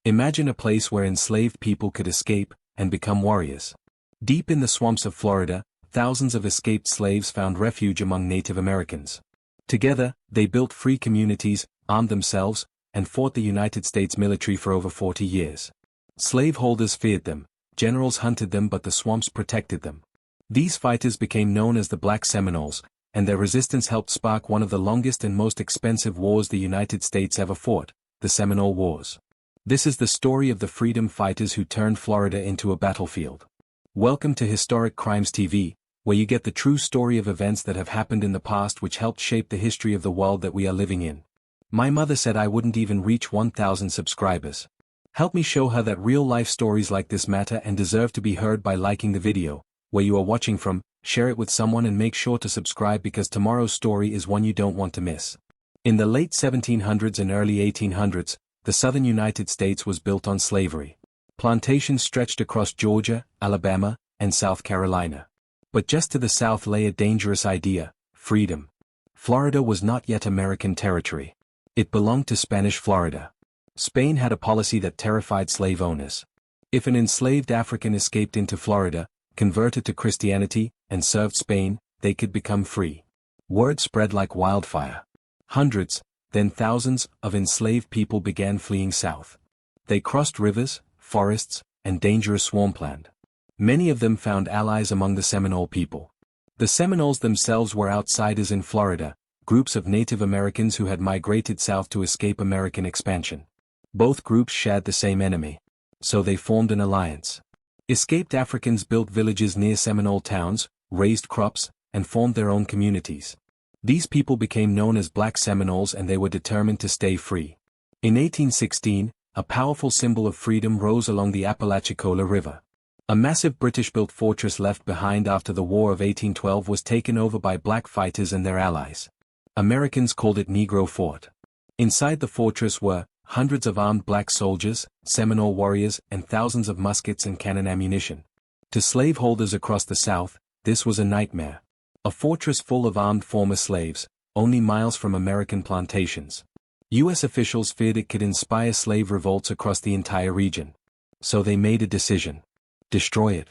Imagine a place where enslaved people could escape and become warriors. Deep in the swamps of Florida, thousands of escaped slaves found refuge among Native Americans. Together, they built free communities, armed themselves, and fought the United States military for over 40 years. Slaveholders feared them, generals hunted them, but the swamps protected them. These fighters became known as the Black Seminoles, and their resistance helped spark one of the longest and most expensive wars the United States ever fought, the Seminole Wars. This is the story of the freedom fighters who turned Florida into a battlefield. Welcome to Historic Crimes TV, where you get the true story of events that have happened in the past which helped shape the history of the world that we are living in. My mother said I wouldn't even reach 1,000 subscribers. Help me show her that real-life stories like this matter and deserve to be heard by liking the video, where you are watching from, share it with someone and make sure to subscribe because tomorrow's story is one you don't want to miss. In the late 1700s and early 1800s, the southern United States was built on slavery. Plantations stretched across Georgia, Alabama, and South Carolina. But just to the south lay a dangerous idea: freedom. Florida was not yet American territory. It belonged to Spanish Florida. Spain had a policy that terrified slave owners. If an enslaved African escaped into Florida, converted to Christianity, and served Spain, they could become free. Word spread like wildfire. Hundreds, then thousands, of enslaved people began fleeing south. They crossed rivers, forests, and dangerous swampland. Many of them found allies among the Seminole people. The Seminoles themselves were outsiders in Florida, groups of Native Americans who had migrated south to escape American expansion. Both groups shared the same enemy. So they formed an alliance. Escaped Africans built villages near Seminole towns, raised crops, and formed their own communities. These people became known as Black Seminoles and they were determined to stay free. In 1816, a powerful symbol of freedom rose along the Apalachicola River. A massive British-built fortress left behind after the War of 1812 was taken over by black fighters and their allies. Americans called it Negro Fort. Inside the fortress were hundreds of armed black soldiers, Seminole warriors, and thousands of muskets and cannon ammunition. To slaveholders across the South, this was a nightmare. A fortress full of armed former slaves, only miles from American plantations. U.S. officials feared it could inspire slave revolts across the entire region. So they made a decision: destroy it.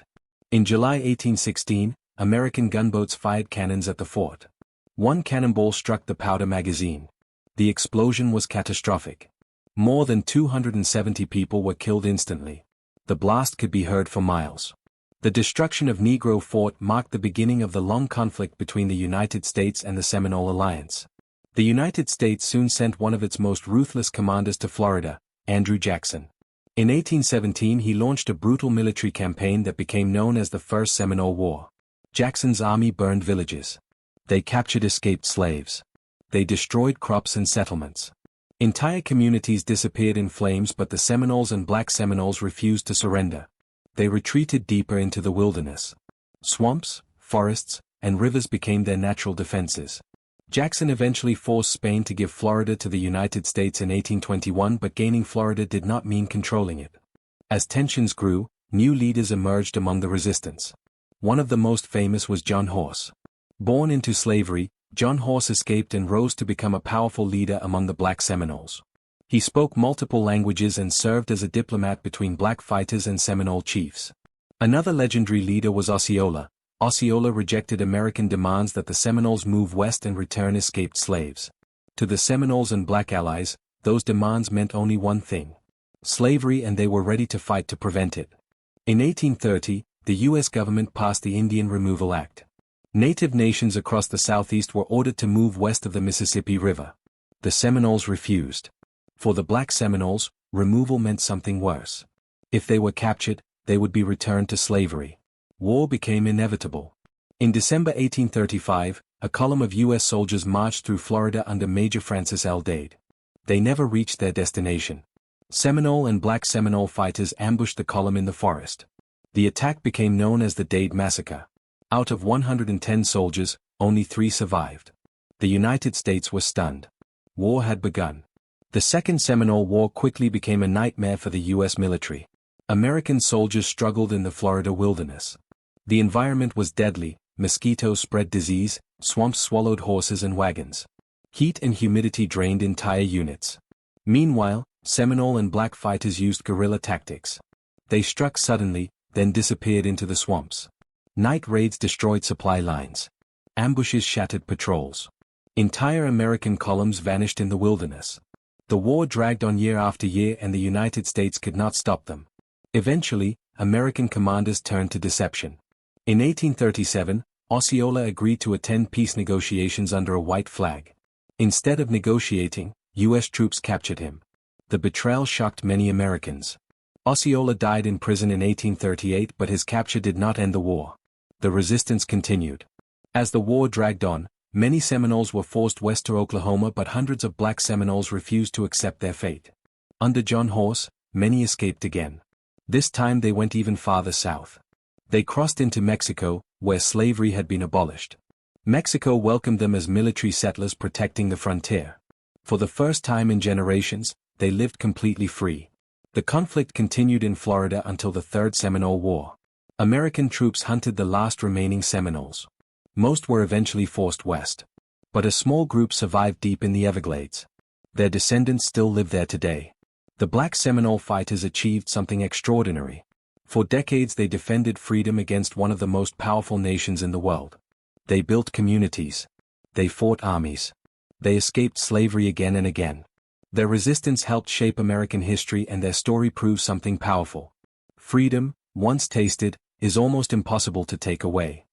In July 1816, American gunboats fired cannons at the fort. One cannonball struck the powder magazine. The explosion was catastrophic. More than 270 people were killed instantly. The blast could be heard for miles. The destruction of Negro Fort marked the beginning of the long conflict between the United States and the Seminole Alliance. The United States soon sent one of its most ruthless commanders to Florida, Andrew Jackson. In 1817 he launched a brutal military campaign that became known as the First Seminole War. Jackson's army burned villages. They captured escaped slaves. They destroyed crops and settlements. Entire communities disappeared in flames, but the Seminoles and Black Seminoles refused to surrender. They retreated deeper into the wilderness. Swamps, forests, and rivers became their natural defenses. Jackson eventually forced Spain to give Florida to the United States in 1821, but gaining Florida did not mean controlling it. As tensions grew, new leaders emerged among the resistance. One of the most famous was John Horse. Born into slavery, John Horse escaped and rose to become a powerful leader among the Black Seminoles. He spoke multiple languages and served as a diplomat between black fighters and Seminole chiefs. Another legendary leader was Osceola. Osceola rejected American demands that the Seminoles move west and return escaped slaves. To the Seminoles and black allies, those demands meant only one thing: slavery, and they were ready to fight to prevent it. In 1830, the U.S. government passed the Indian Removal Act. Native nations across the Southeast were ordered to move west of the Mississippi River. The Seminoles refused. For the Black Seminoles, removal meant something worse. If they were captured, they would be returned to slavery. War became inevitable. In December 1835, a column of U.S. soldiers marched through Florida under Major Francis L. Dade. They never reached their destination. Seminole and Black Seminole fighters ambushed the column in the forest. The attack became known as the Dade Massacre. Out of 110 soldiers, only 3 survived. The United States was stunned. War had begun. The Second Seminole War quickly became a nightmare for the U.S. military. American soldiers struggled in the Florida wilderness. The environment was deadly: mosquitoes spread disease, swamps swallowed horses and wagons. Heat and humidity drained entire units. Meanwhile, Seminole and Black fighters used guerrilla tactics. They struck suddenly, then disappeared into the swamps. Night raids destroyed supply lines. Ambushes shattered patrols. Entire American columns vanished in the wilderness. The war dragged on year after year and the United States could not stop them. Eventually, American commanders turned to deception. In 1837, Osceola agreed to attend peace negotiations under a white flag. Instead of negotiating, U.S. troops captured him. The betrayal shocked many Americans. Osceola died in prison in 1838, but his capture did not end the war. The resistance continued. As the war dragged on, many Seminoles were forced west to Oklahoma, but hundreds of Black Seminoles refused to accept their fate. Under John Horse, many escaped again. This time they went even farther south. They crossed into Mexico, where slavery had been abolished. Mexico welcomed them as military settlers protecting the frontier. For the first time in generations, they lived completely free. The conflict continued in Florida until the Third Seminole War. American troops hunted the last remaining Seminoles. Most were eventually forced west. But a small group survived deep in the Everglades. Their descendants still live there today. The Black Seminole fighters achieved something extraordinary. For decades they defended freedom against one of the most powerful nations in the world. They built communities. They fought armies. They escaped slavery again and again. Their resistance helped shape American history, and their story proves something powerful. Freedom, once tasted, is almost impossible to take away.